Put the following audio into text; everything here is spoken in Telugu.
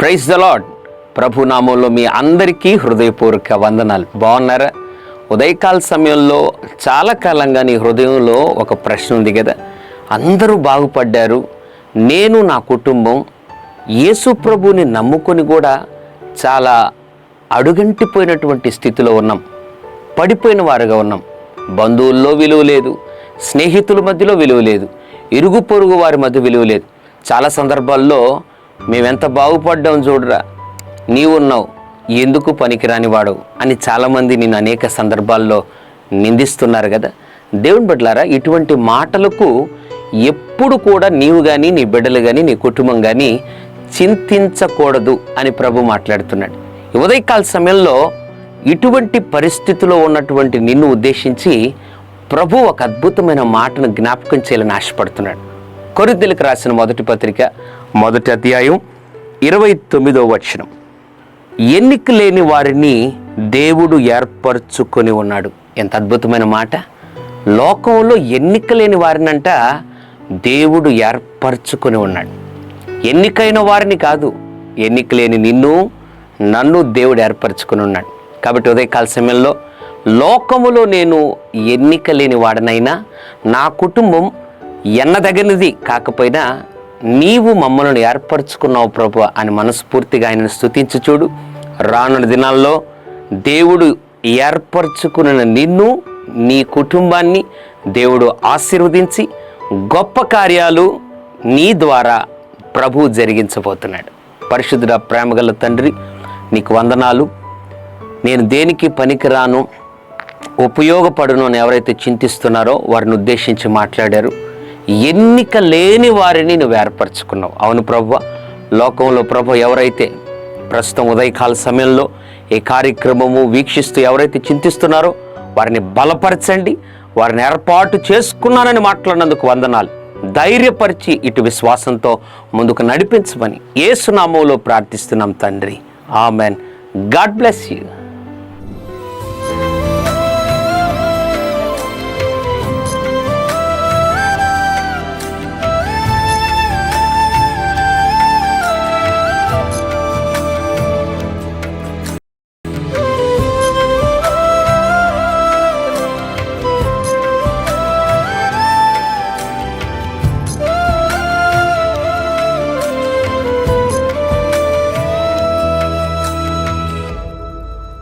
Praise the lord. ప్రభు నామంలో మీ అందరికీ హృదయపూర్వక వందనాలు. బాగున్నారా? ఉదయకాల సమయంలో చాలా కాలంగా నీ హృదయంలో ఒక ప్రశ్న ఉంది కదా, అందరూ బాగుపడ్డారు, నేను నా కుటుంబం యేసు ప్రభుని నమ్ముకొని కూడా చాలా అడుగంటిపోయినటువంటి స్థితిలో ఉన్నాం, పడిపోయిన వారుగా ఉన్నాం. బంధువుల్లో విలువ లేదు, స్నేహితుల మధ్యలో విలువ లేదు, ఇరుగు పొరుగు వారి మధ్య విలువ లేదు. చాలా సందర్భాల్లో మేమెంత బాగుపడ్డాం చూడరా, నీవున్నావు ఎందుకు పనికిరాని వాడు అని చాలామంది నేను అనేక సందర్భాల్లో నిందిస్తున్నారు కదా. దేవుని బిడ్డలారా, ఇటువంటి మాటలకు ఎప్పుడు కూడా నీవు కానీ, నీ బిడ్డలు కానీ, నీ కుటుంబం కానీ చింతించకూడదు అని ప్రభు మాట్లాడుతున్నాడు. ఉదయకాల సమయంలో ఇటువంటి పరిస్థితిలో ఉన్నటువంటి నిన్ను ఉద్దేశించి ప్రభు ఒక అద్భుతమైన మాటను జ్ఞాపకం చేయాలని ఆశపడుతున్నాడు. కొరింథీయులకు రాసిన మొదటి పత్రిక 1వ అధ్యాయం 29వ వచనం, ఎన్నిక లేని వారిని దేవుడు ఏర్పరచుకొని ఉన్నాడు. ఎంత అద్భుతమైన మాట! లోకంలో ఎన్నిక లేని వారినంట దేవుడు ఏర్పరచుకొని ఉన్నాడు. ఎన్నికైన వారిని కాదు, ఎన్నిక లేని నిన్ను నన్ను దేవుడు ఏర్పరచుకొని ఉన్నాడు. కాబట్టి ఉదయకాల సమయంలో లోకములో నేను ఎన్నిక లేని వాడనైనా, నా కుటుంబం ఎన్నదగినది కాకపోయినా నీవు మమ్మల్ని ఏర్పరచుకున్నావు ప్రభు అని మనస్ఫూర్తిగా ఆయనను స్తుతించి చూడు. రానున్న దినాల్లో దేవుడు ఏర్పరచుకున్న నిన్ను, నీ కుటుంబాన్ని దేవుడు ఆశీర్వదించి గొప్ప కార్యాలు నీ ద్వారా ప్రభు జరిగించబోతున్నాడు. పరిశుద్ధుడ, ప్రేమగల తండ్రి, నీకు వందనాలు. నేను దేనికి పనికిరాను, ఉపయోగపడును అని ఎవరైతే చింతిస్తున్నారో వారిని ఉద్దేశించి మాట్లాడారు. ఎన్నిక లేని వారిని నువ్వు ఏర్పరచుకున్నావు. అవును ప్రభు, లోకంలో ప్రభు ఎవరైతే ప్రస్తుతం ఉదయకాల సమయంలో ఈ కార్యక్రమము వీక్షిస్తూ ఎవరైతే చింతిస్తున్నారో వారిని బలపరచండి. వారిని ఏర్పాటు చేసుకున్నానని మాట్లాడినందుకు వందనాలు. ధైర్యపరిచి ఇటు విశ్వాసంతో ముందుకు నడిపించమని యేసు నామములో ప్రార్థిస్తున్నాం తండ్రి. ఆమెన్. God bless you.